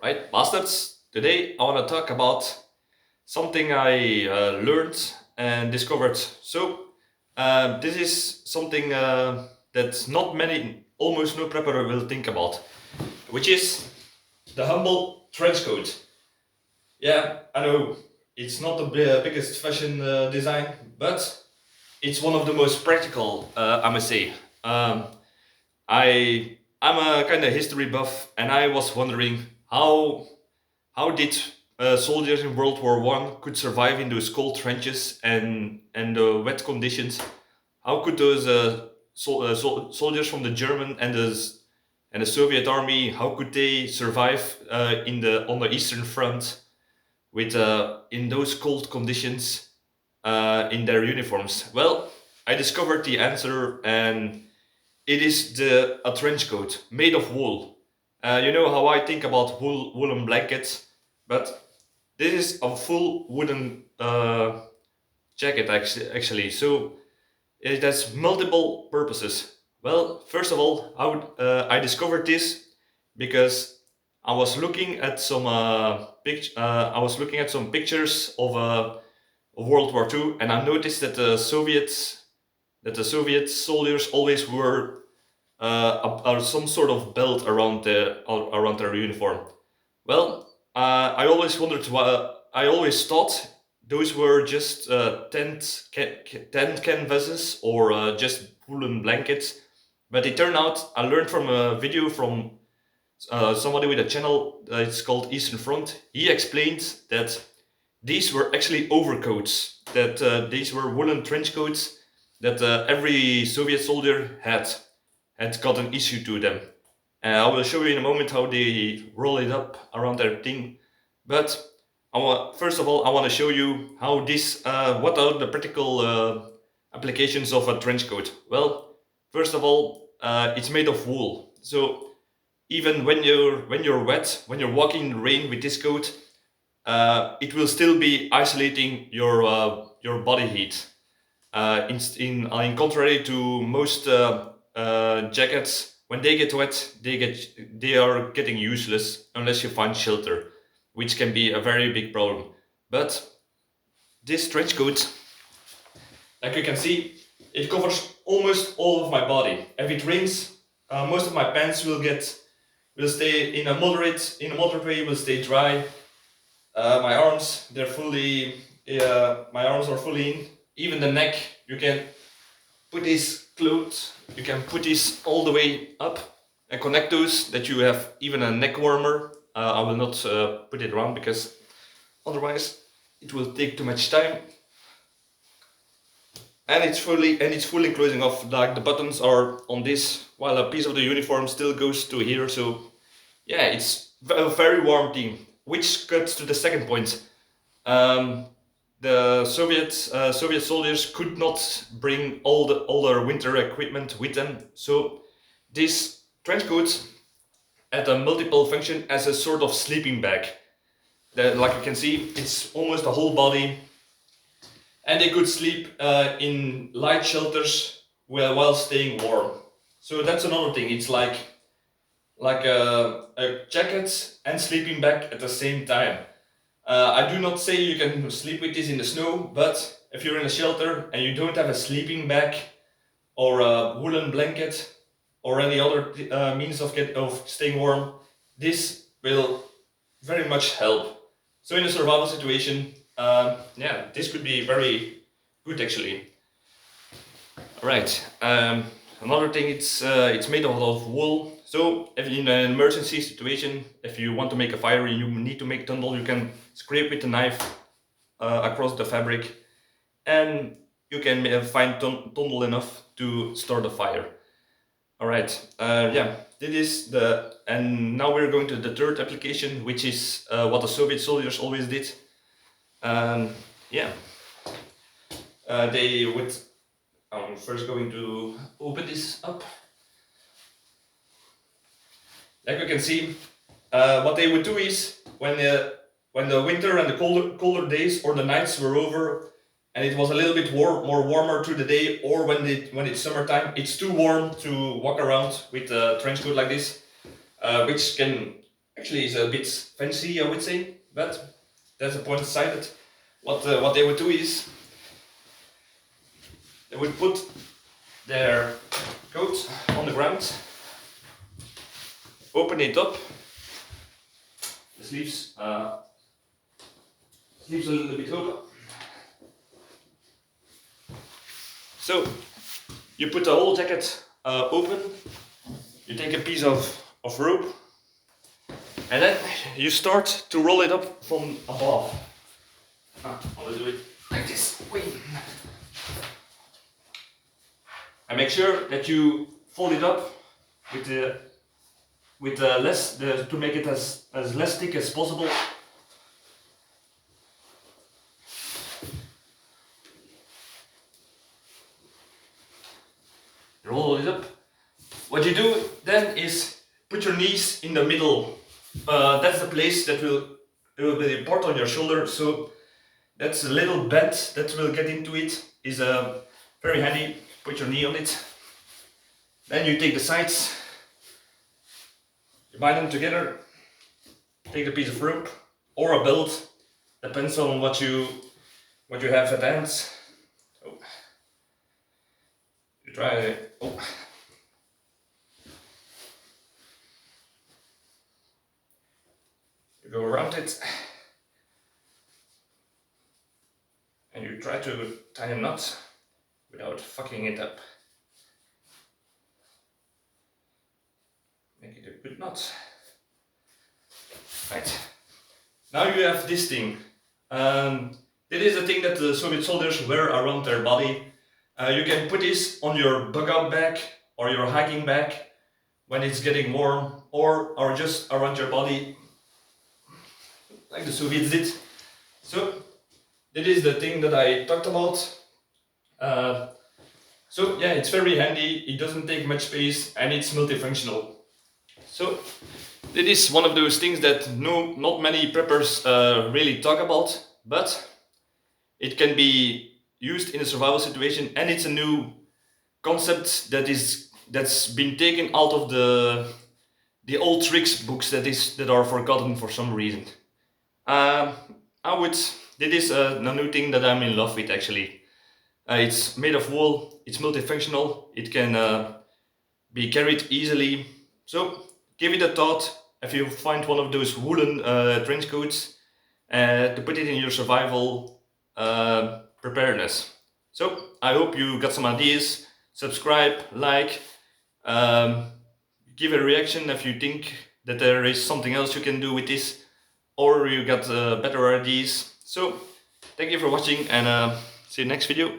Right, bastards. Today I want to talk about something I learned and discovered. This is something that not many, almost no prepper will think about, which is the humble trench coat. Yeah, I know it's not the biggest fashion design, but it's one of the most practical, I must say. Um, I'm a kind of history buff, and I was wondering how did soldiers in World War One could survive in those cold trenches and wet conditions? How could those soldiers from the German and the Soviet army, how could they survive in the on the Eastern Front with in those cold conditions in their uniforms? Well, I discovered the answer, and it is a trench coat made of wool. You know how I think about woolen blankets, but this is a full wooden jacket actually. So it has multiple purposes. Well, first of all, I discovered this because I was looking at I was looking at some pictures of World War II, and I noticed that the Soviet soldiers always wore some sort of belt around their uniform. Well, I always wondered why. I always thought those were just tent canvases or just woolen blankets. But it turned out I learned from a video from somebody with a channel. It's called Eastern Front. He explained that these were actually overcoats. That these were woolen trench coats that every Soviet soldier had gotten issued to them. I will show you in a moment how they roll it up around their thing. But first of all, I want to show you how what are the practical applications of a trench coat. Well, first of all, it's made of wool. So even when you're wet, when you're walking in the rain with this coat, it will still be isolating your body heat. In contrary to most jackets, when they get wet, they are getting useless unless you find shelter, which can be a very big problem. But this trench coat, like you can see, it covers almost all of my body. If it rains, most of my pants will stay in a moderate way, will stay dry. My arms, my arms are fully in. Even the neck, you can put this clothes, you can put this all the way up and connect those that you have even a neck warmer. I will not put it around because otherwise it will take too much time. And it's fully closing off. Like the buttons are on this, while a piece of the uniform still goes to here. So yeah, it's a very warm thing. Which cuts to the second point. The Soviet soldiers could not bring all their winter equipment with them, so this trench coat had a multiple function as a sort of sleeping bag. Like you can see, it's almost the whole body, and they could sleep in light shelters while staying warm. So that's another thing. It's like a jacket and sleeping bag at the same time. I do not say you can sleep with this in the snow, but if you're in a shelter and you don't have a sleeping bag or a woolen blanket or any other means of staying warm, this will very much help. So in a survival situation, yeah, this could be very good actually. All right. Another thing, it's made of wool. So if in an emergency situation, if you want to make a fire and you need to make tunnel, you can scrape with a knife across the fabric, and you can find tunnel enough to start a fire. All right. Yeah, and now we're going to the third application, which is what the Soviet soldiers always did. Yeah, they would. I'm first going to open this up. Like you can see, what they would do is when the winter and the colder days or the nights were over, and it was a little bit more warmer through the day, or when it's summertime, it's too warm to walk around with a trench coat like this, which can Actually, it's a bit fancy, I would say, but that's the point aside. That what they would do is they would put their coat on the ground, open it up, the sleeves a little bit open. So you put the whole jacket open, you take a piece of rope, and then you start to roll it up from above. I will do it like this. Wait. And make sure that you fold it up with less to make it as less thick as possible. Roll it up. What you do then is put your knees in the middle. That's the place that will be the part on your shoulder. So that's a little bend that will get into it. Is very handy. Put your knee on it. Then you take the sides. You bind them together. Take a piece of rope or a belt. Depends on what you have at hand. Oh. You try it. Oh. You go around it and you try to tie a knot without fucking it up. Make it a good knot. Right. Now you have this thing. It is a thing that the Soviet soldiers wear around their body. You can put this on your bug out bag or your hiking bag when it's getting warm, or just around your body like the Soviets did. So that is the thing that I talked about. So yeah, it's very handy, it doesn't take much space, and it's multifunctional. So it is one of those things that not many preppers really talk about, but it can be used in a survival situation, and it's a new concept that's been taken out of the old tricks books that are forgotten for some reason. This is a new thing that I'm in love with actually. It's made of wool, it's multifunctional, it can be carried easily. So give it a thought if you find one of those woolen trench coats to put it in your survival preparedness. So I hope you got some ideas. Subscribe, like, give a reaction if you think that there is something else you can do with this, or you got better ideas. So thank you for watching, and see you next video.